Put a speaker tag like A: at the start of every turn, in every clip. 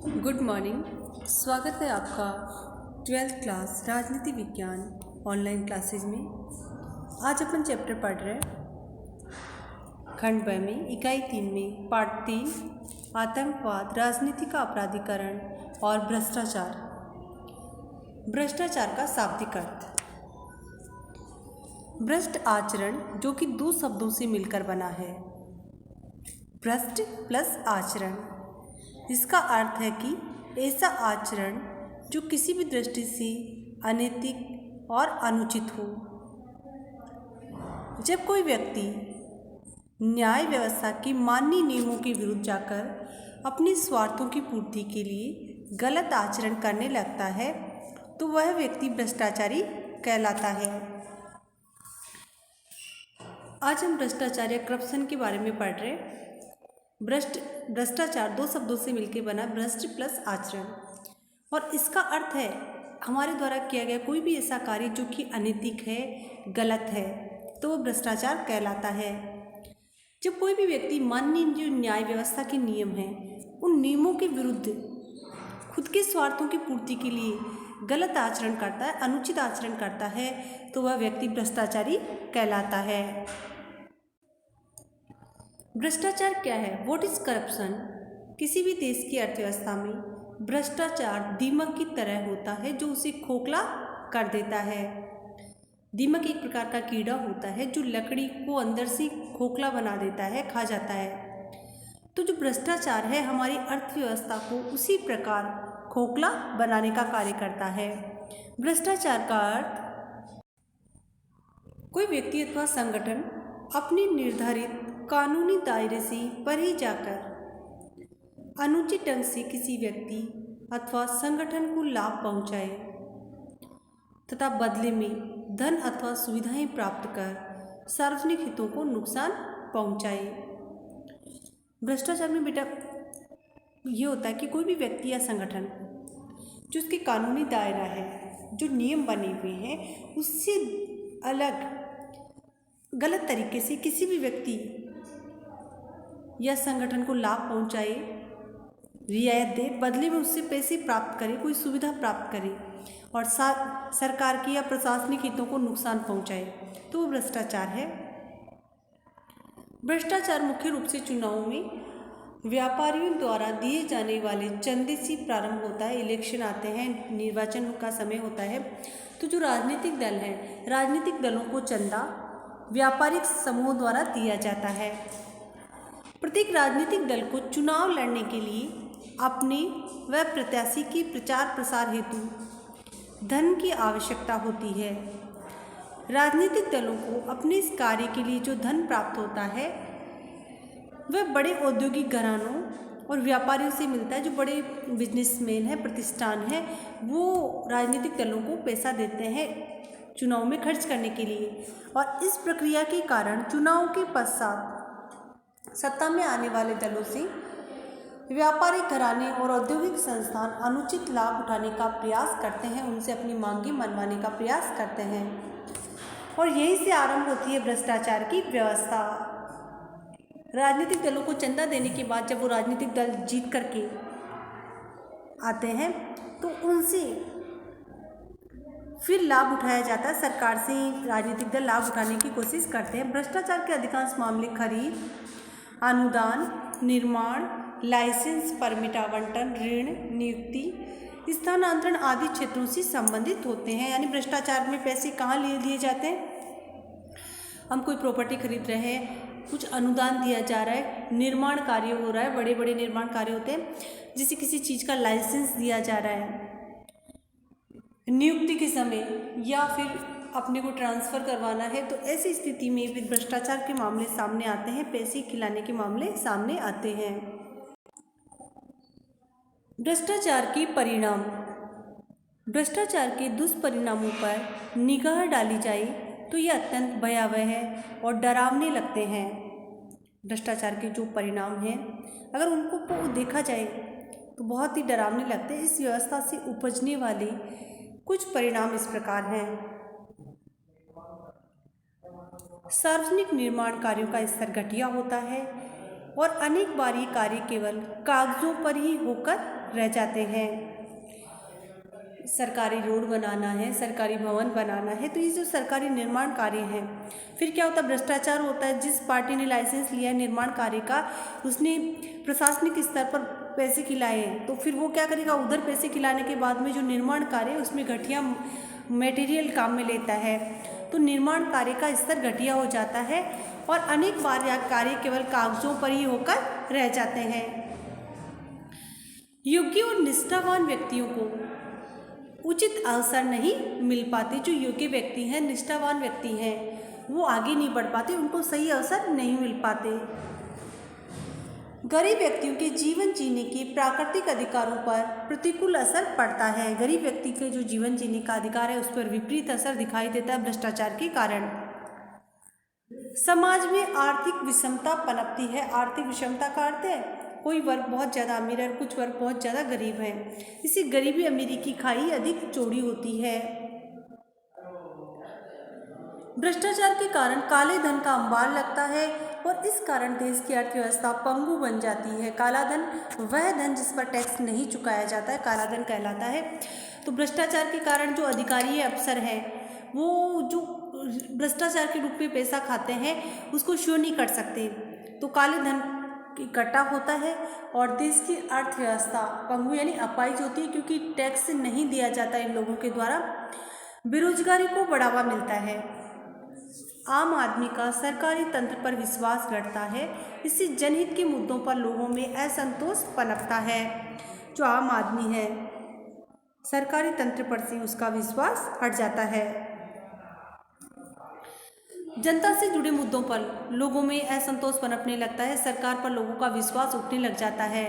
A: Good morning. स्वागत है आपका 12th क्लास राजनीति विज्ञान ऑनलाइन क्लासेज में। आज अपन चैप्टर पढ़ रहे हैं खंड ब में इकाई 3 में पार्ट 3 आतंकवाद, राजनीति का अपराधीकरण और भ्रष्टाचार। भ्रष्टाचार का शाब्दिक अर्थ। भ्रष्ट आचरण, जो कि दो शब्दों से मिलकर बना है, भ्रष्ट प्लस आचरण। इसका अर्थ है कि ऐसा आचरण जो किसी भी दृष्टि से अनैतिक और अनुचित हो। जब कोई व्यक्ति न्याय व्यवस्था के माननीय नियमों के विरुद्ध जाकर अपने स्वार्थों की पूर्ति के लिए गलत आचरण करने लगता है तो वह व्यक्ति भ्रष्टाचारी कहलाता है। आज हम भ्रष्टाचार या करप्शन के बारे में पढ़ रहे हैं। भ्रष्टाचार दो शब्दों से मिलकर बना, भ्रष्ट प्लस आचरण, और इसका अर्थ है हमारे द्वारा किया गया कोई भी ऐसा कार्य जो कि अनैतिक है, गलत है, तो वो भ्रष्टाचार कहलाता है। जब कोई भी व्यक्ति माननीय जो न्याय व्यवस्था के नियम हैं उन नियमों के विरुद्ध खुद के स्वार्थों की पूर्ति के लिए गलत आचरण करता है, अनुचित आचरण करता है, तो वह व्यक्ति भ्रष्टाचारी कहलाता है। भ्रष्टाचार क्या है? What is corruption? किसी भी देश की अर्थव्यवस्था में भ्रष्टाचार दीमक की तरह होता है जो उसे खोखला कर देता है। दीमक एक प्रकार का कीड़ा होता है जो लकड़ी को अंदर से खोखला बना देता है, खा जाता है। तो जो भ्रष्टाचार है हमारी अर्थव्यवस्था को उसी प्रकार खोखला बनाने का कार्य करता है। भ्रष्टाचार का अर्थ कोई व्यक्ति अथवा संगठन अपने निर्धारित कानूनी दायरे से परे जाकर अनुचित ढंग से किसी व्यक्ति अथवा संगठन को लाभ पहुंचाए तथा बदले में धन अथवा सुविधाएं प्राप्त कर सार्वजनिक हितों को नुकसान पहुंचाए। भ्रष्टाचार में बेटा ये होता है कि कोई भी व्यक्ति या संगठन जो उसके कानूनी दायरा है, जो नियम बने हुए हैं, उससे अलग गलत तरीके से किसी भी व्यक्ति या संगठन को लाभ पहुंचाए, रियायत दे, बदले में उससे पैसे प्राप्त करे, कोई सुविधा प्राप्त करे और सरकार की या प्रशासनिक हितों को नुकसान पहुंचाए, तो वो भ्रष्टाचार है। भ्रष्टाचार मुख्य रूप से चुनावों में व्यापारियों द्वारा दिए जाने वाले चंदे से प्रारंभ होता है। इलेक्शन आते हैं, निर्वाचन का समय होता है, तो जो राजनीतिक दल है, राजनीतिक दलों को चंदा व्यापारिक समूह द्वारा दिया जाता है। प्रत्येक राजनीतिक दल को चुनाव लड़ने के लिए अपने व प्रत्याशी के प्रचार प्रसार हेतु धन की आवश्यकता होती है। राजनीतिक दलों को अपने इस कार्य के लिए जो धन प्राप्त होता है वह बड़े औद्योगिक घरानों और व्यापारियों से मिलता है। जो बड़े बिजनेसमैन हैं, प्रतिष्ठान हैं, वो राजनीतिक दलों को पैसा देते हैं चुनाव में खर्च करने के लिए, और इस प्रक्रिया के कारण चुनाव के पश्चात सत्ता में आने वाले दलों से व्यापारिक घराने और औद्योगिक संस्थान अनुचित लाभ उठाने का प्रयास करते हैं, उनसे अपनी मांगें मनवाने का प्रयास करते हैं, और यहीं से आरंभ होती है भ्रष्टाचार की व्यवस्था। राजनीतिक दलों को चंदा देने के बाद जब वो राजनीतिक दल जीत करके आते हैं तो उनसे फिर लाभ उठाया जाता है। सरकार से राजनीतिक दल लाभ उठाने की कोशिश करते हैं। भ्रष्टाचार के अधिकांश मामले खरीद, अनुदान, निर्माण, लाइसेंस, परमिट आवंटन, ऋण, नियुक्ति, स्थानांतरण आदि क्षेत्रों से संबंधित होते हैं। यानी भ्रष्टाचार में पैसे कहाँ लिए जाते हैं? हम कोई प्रॉपर्टी खरीद रहे हैं, कुछ अनुदान दिया जा रहा है, निर्माण कार्य हो रहा है, बड़े बड़े निर्माण कार्य होते हैं, जिसे किसी चीज़ का लाइसेंस दिया जा रहा है नियुक्ति के समय, या फिर अपने को ट्रांसफ़र करवाना है, तो ऐसी स्थिति में फिर भ्रष्टाचार के मामले सामने आते हैं, पैसे खिलाने के मामले सामने आते हैं। भ्रष्टाचार के परिणाम। भ्रष्टाचार के दुष्परिणामों पर निगाह डाली जाए तो ये अत्यंत भयावह है और डरावने लगते हैं। भ्रष्टाचार के जो परिणाम हैं अगर उनको देखा जाए तो बहुत ही डरावने लगते हैं। इस व्यवस्था से उपजने वाले कुछ परिणाम इस प्रकार हैं। सार्वजनिक निर्माण कार्यों का स्तर घटिया होता है, और अनेक बार ये कार्य केवल कागजों पर ही होकर रह जाते हैं। सरकारी रोड बनाना है, सरकारी भवन बनाना है, तो ये जो सरकारी निर्माण कार्य हैं, फिर क्या होता है, भ्रष्टाचार होता है। जिस पार्टी ने लाइसेंस लिया है निर्माण कार्य का, उसने प्रशासनिक स्तर पर पैसे खिलाए हैं, तो फिर वो क्या करेगा, उधर पैसे खिलाने के बाद में जो निर्माण कार्य है उसमें घटिया मटेरियल काम में लेता है, तो निर्माण कार्य का स्तर घटिया हो जाता है और अनेक बार यह कार्य केवल कागजों पर ही होकर रह जाते हैं। योग्य और निष्ठावान व्यक्तियों को उचित अवसर नहीं मिल पाते। जो योग्य व्यक्ति हैं, निष्ठावान व्यक्ति हैं, वो आगे नहीं बढ़ पाते, उनको सही अवसर नहीं मिल पाते। गरीब व्यक्तियों के जीवन जीने के प्राकृतिक अधिकारों पर प्रतिकूल असर पड़ता है। गरीब व्यक्ति के जो जीवन जीने का अधिकार है उस पर विपरीत असर दिखाई देता है भ्रष्टाचार के कारण। समाज में आर्थिक विषमता पनपती है। आर्थिक विषमता का अर्थ है कोई वर्ग बहुत ज़्यादा अमीर है और कुछ वर्ग बहुत ज़्यादा गरीब है। इसी गरीबी अमीरी की खाई अधिक चौड़ी होती है। भ्रष्टाचार के कारण काले धन का अंबार लगता है और इस कारण देश की अर्थव्यवस्था पंगु बन जाती है। काला धन वह धन जिस पर टैक्स नहीं चुकाया जाता है, काला धन कहलाता है। तो भ्रष्टाचार के कारण जो अधिकारी अफसर हैं, वो जो भ्रष्टाचार के रूप में पैसा खाते हैं उसको शो नहीं कर सकते, तो काले धन इकट्ठा होता है और देश की अर्थव्यवस्था पंगु यानी अपाहिज होती है, क्योंकि टैक्स नहीं दिया जाता इन लोगों के द्वारा। बेरोजगारी को बढ़ावा मिलता है। आम आदमी का सरकारी तंत्र पर विश्वास घटता है। इससे जनहित के मुद्दों पर लोगों में असंतोष पनपता है। जो आम आदमी है, सरकारी तंत्र पर से उसका विश्वास हट जाता है। जनता से जुड़े मुद्दों पर लोगों में असंतोष पनपने लगता है। सरकार पर लोगों का विश्वास उठने लग जाता है।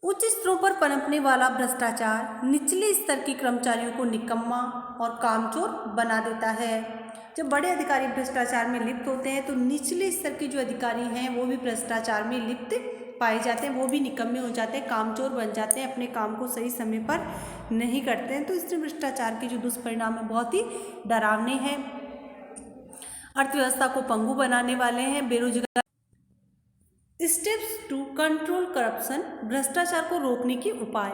A: उच्च स्तरों पर पनपने वाला भ्रष्टाचार निचले स्तर के कर्मचारियों को निकम्मा और कामचोर बना देता है। जब बड़े अधिकारी भ्रष्टाचार में लिप्त होते हैं तो निचले स्तर के जो अधिकारी हैं वो भी भ्रष्टाचार में लिप्त पाए जाते हैं, वो भी निकम्मे हो जाते हैं, कामचोर बन जाते हैं, अपने काम को सही समय पर नहीं करते हैं। तो इससे भ्रष्टाचार के जो दुष्परिणाम है बहुत ही डरावने हैं, अर्थव्यवस्था को पंगु बनाने वाले हैं। बेरोजगार स्टेप्स टू कंट्रोल करप्शन, भ्रष्टाचार को रोकने के उपाय।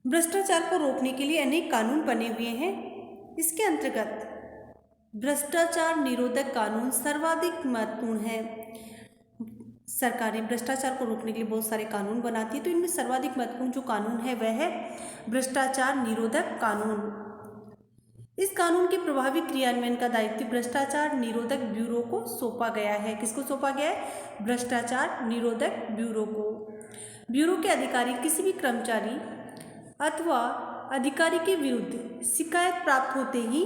A: भ्रष्टाचार को रोकने के लिए अनेक कानून बने हुए हैं। इसके अंतर्गत भ्रष्टाचार निरोधक कानून सर्वाधिक महत्वपूर्ण है। सरकारें भ्रष्टाचार को रोकने के लिए बहुत सारे कानून बनाती है, तो इनमें सर्वाधिक महत्वपूर्ण जो कानून है वह है भ्रष्टाचार निरोधक कानून। इस कानून के प्रभावी क्रियान्वयन का दायित्व भ्रष्टाचार निरोधक ब्यूरो को सौंपा गया है। किसको सौंपा गया है? भ्रष्टाचार निरोधक ब्यूरो को। ब्यूरो के अधिकारी किसी भी कर्मचारी अथवा अधिकारी के विरुद्ध शिकायत प्राप्त होते ही